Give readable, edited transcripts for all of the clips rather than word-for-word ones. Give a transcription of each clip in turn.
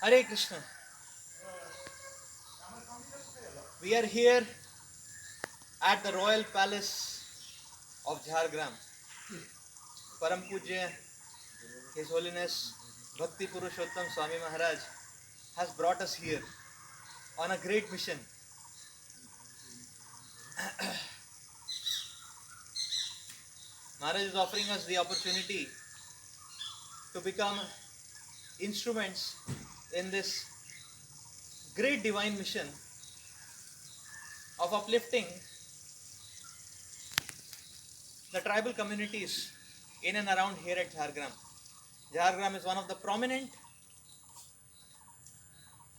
Hare Krishna. We are here at the Royal Palace of Jhargram. Param Pujya, His Holiness Bhakti Purushottam Swami Maharaj has brought us here on a great mission. Maharaj is offering us the opportunity to become instruments in this great divine mission of uplifting the tribal communities in and around here at Jhargram. Jhargram is one of the prominent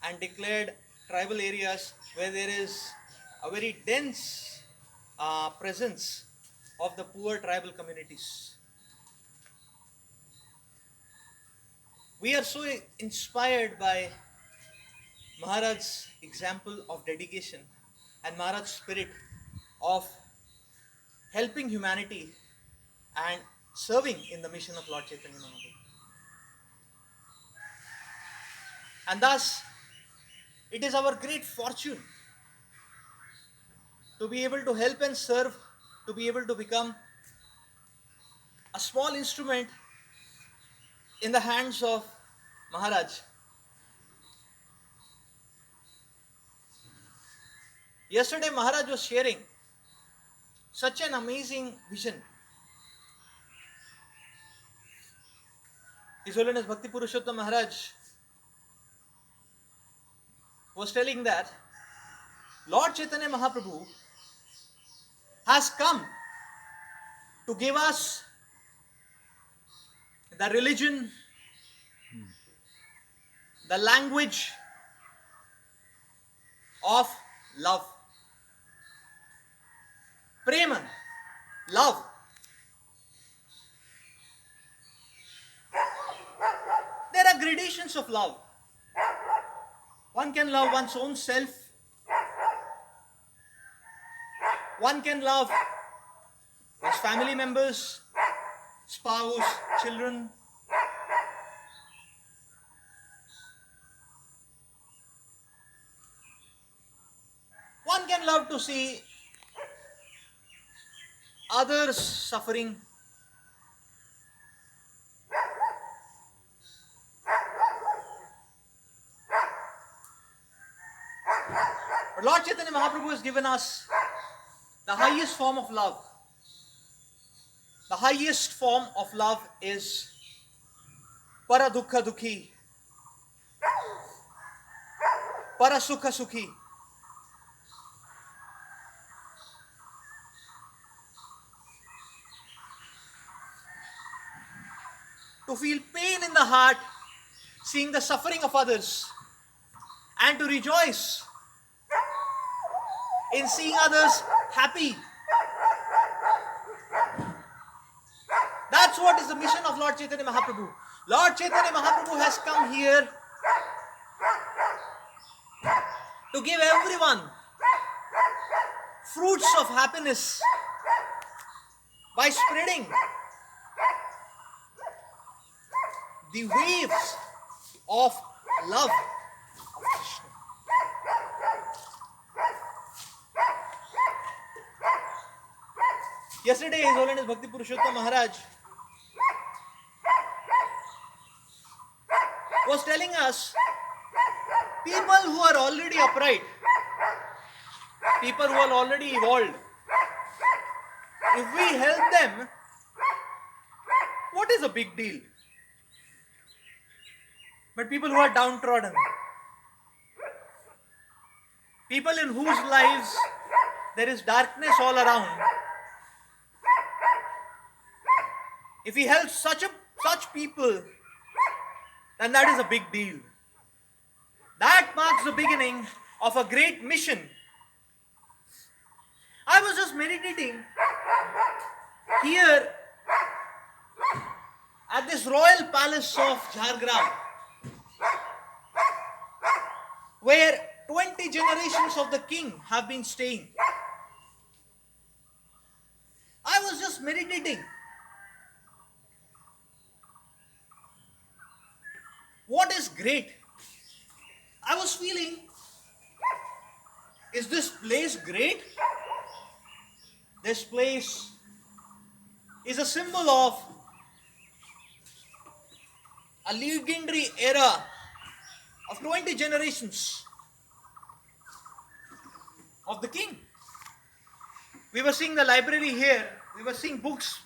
and declared tribal areas where there is a very dense presence of the poor tribal communities. We are so inspired by Maharaj's example of dedication and Maharaj's spirit of helping humanity and serving in the mission of Lord Chaitanya Mahaprabhu. And thus, it is our great fortune to be able to help and serve, to be able to become a small instrument in the hands of Maharaj. Yesterday, Maharaj was sharing such an amazing vision. His Holiness Bhakti Purushottam Maharaj was telling that Lord Chaitanya Mahaprabhu has come to give us the religion, the language of love. Prema, love. There are gradations of love. One can love one's own self. One can love his family members, spouse, children. One can love to see others suffering. But Lord Chaitanya Mahaprabhu has given us the highest form of love. The highest form of love is para dukkha dukhi, para sukha sukhi. To feel pain in the heart, seeing the suffering of others, and to rejoice in seeing others happy. That's what is the mission of Lord Chaitanya Mahaprabhu. Lord Chaitanya Mahaprabhu has come here to give everyone fruits of happiness by spreading the waves of love of Krishna. Yesterday, His Holiness Bhakti Purushottam Maharaj was telling us people who are already upright, people who are already evolved, if we help them, what is a big deal? But people who are downtrodden, people in whose lives there is darkness all around, if we help such people, then that is a big deal. That marks the beginning of a great mission. I was just meditating here at this royal palace of Jhargram, where 20 generations of the king have been staying. I was just meditating. What is great I was feeling, is this place great? This place is a symbol of a legendary era of 20 generations of the king. We were seeing the library here. We were seeing books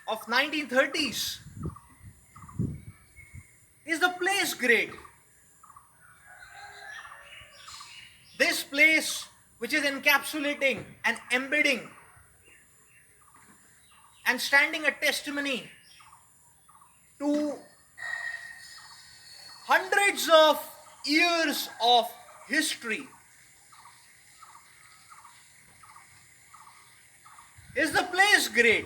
of 1930s. Is the place great? This place, which is encapsulating and embedding and standing a testimony to hundreds of years of history. Is the place great?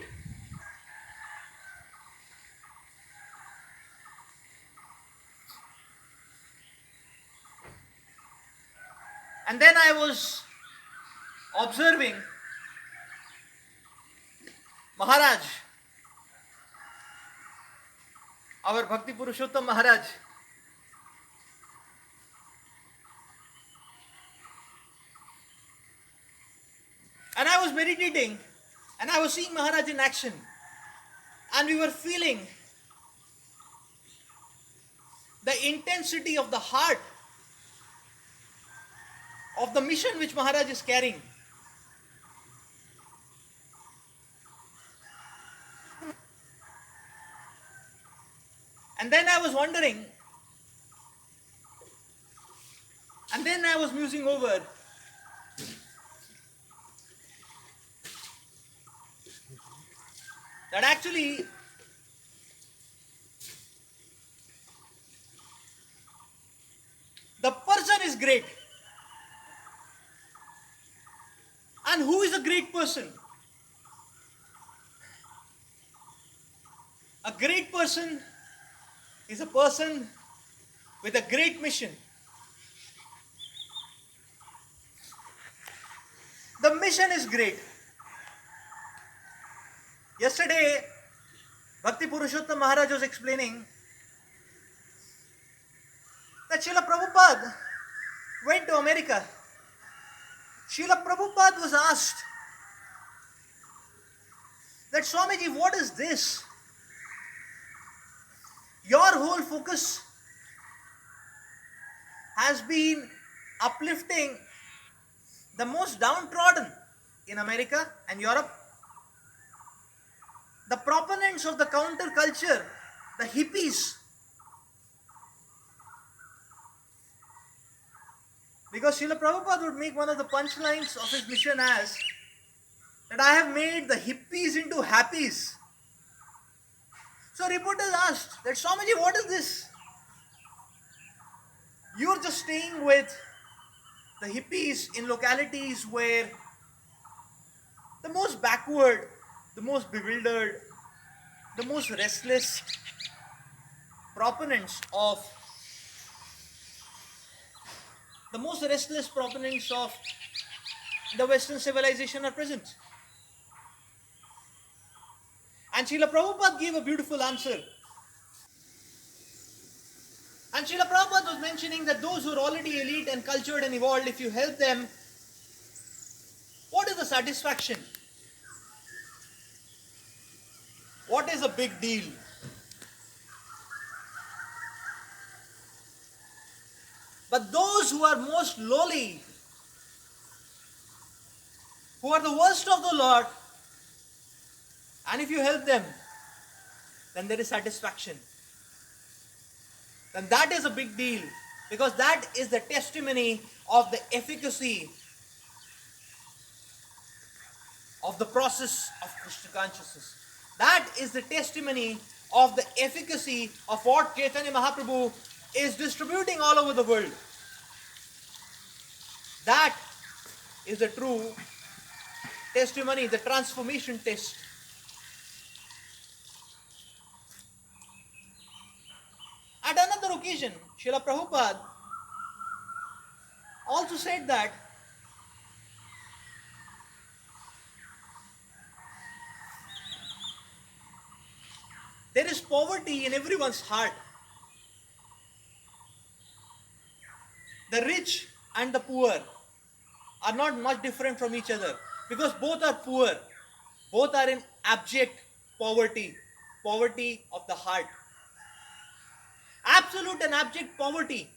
And then I was observing Maharaj, our Bhakti Purushottam Maharaj. And I was meditating and I was seeing Maharaj in action. And we were feeling the intensity of the heart of the mission which Maharaj is carrying. And then I was wondering, and then I was musing over that actually the person is great. And who is a great person? A great person is a person with a great mission. The mission is great. Yesterday, Bhakti Purushottam Maharaj was explaining that Srila Prabhupada went to America. Srila Prabhupada was asked that, Swamiji, what is this? Your whole focus has been uplifting the most downtrodden in America and Europe, the proponents of the counterculture, the hippies. Because Srila Prabhupada would make one of the punchlines of his mission as that I have made the hippies into happies. So reporters asked that, Swamiji, what is this? You're just staying with the hippies in localities where the most backward, the most bewildered, the most restless proponents of the Western civilization are present. And Srila Prabhupada gave a beautiful answer. And Srila Prabhupada was mentioning that those who are already elite and cultured and evolved, if you help them, what is the satisfaction? What is a big deal? But those who are most lowly, who are the worst of the lot, and if you help them, then there is satisfaction. Then that is a big deal, because that is the testimony of the efficacy of the process of Krishna consciousness. That is the testimony of the efficacy of what Chaitanya Mahaprabhu is distributing all over the world. That is the true testimony, the transformation test. At another occasion, Srila Prabhupada also said that there is poverty in everyone's heart. The rich and the poor are not much different from each other because both are poor. Both are in abject poverty, poverty of the heart. Absolute and abject poverty.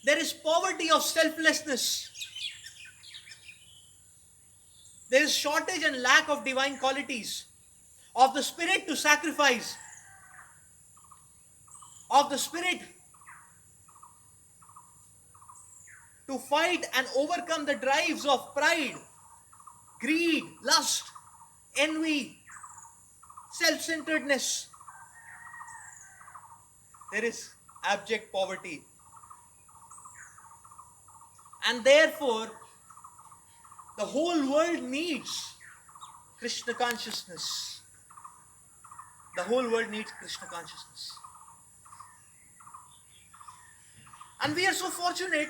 There is poverty of selflessness. There is shortage and lack of divine qualities, of the spirit to sacrifice, of the spirit to fight and overcome the drives of pride, greed, lust, envy, self-centeredness. There is abject poverty. And therefore, the whole world needs Krishna consciousness. The whole world needs Krishna consciousness. And we are so fortunate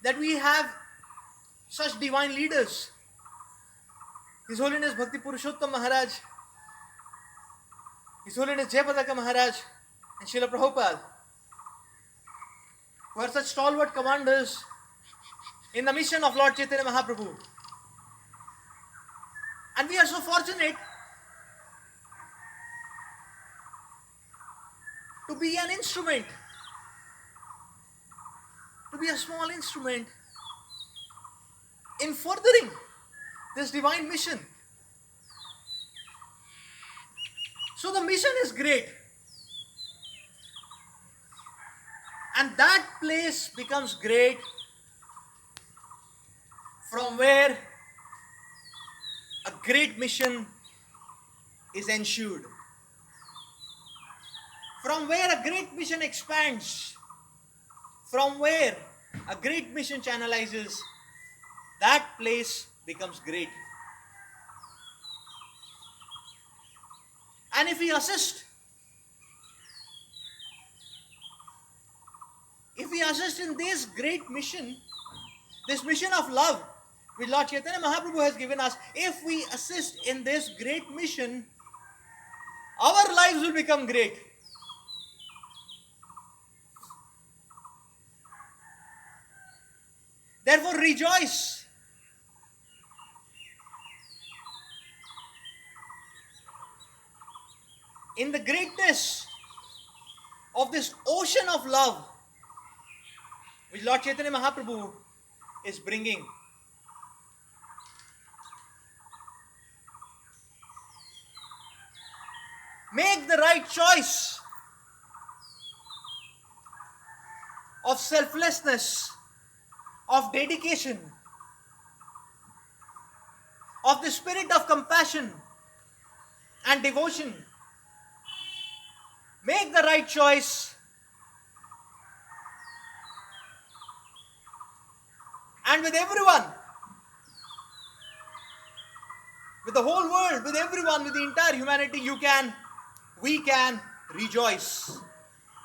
that we have such divine leaders. His Holiness Bhakti Purushottam Maharaj, His Holiness Jayapadaka Maharaj, and Srila Prabhupada, who are such stalwart commanders in the mission of Lord Chaitanya Mahaprabhu. And we are so fortunate to be an instrument, to be a small instrument in furthering this divine mission. So the mission is great. And that place becomes great from where a great mission is ensued. From where a great mission expands, from where a great mission channelizes, that place becomes great. And if we assist in this great mission, this mission of love which Lord Chaitanya Mahaprabhu has given us, if we assist in this great mission, our lives will become great. Therefore, rejoice. In the greatness of this ocean of love which Lord Chaitanya Mahaprabhu is bringing. Make the right choice of selflessness, of dedication, of the spirit of compassion and devotion. Make the right choice, and with everyone, with the whole world, with everyone, with the entire humanity, we can rejoice.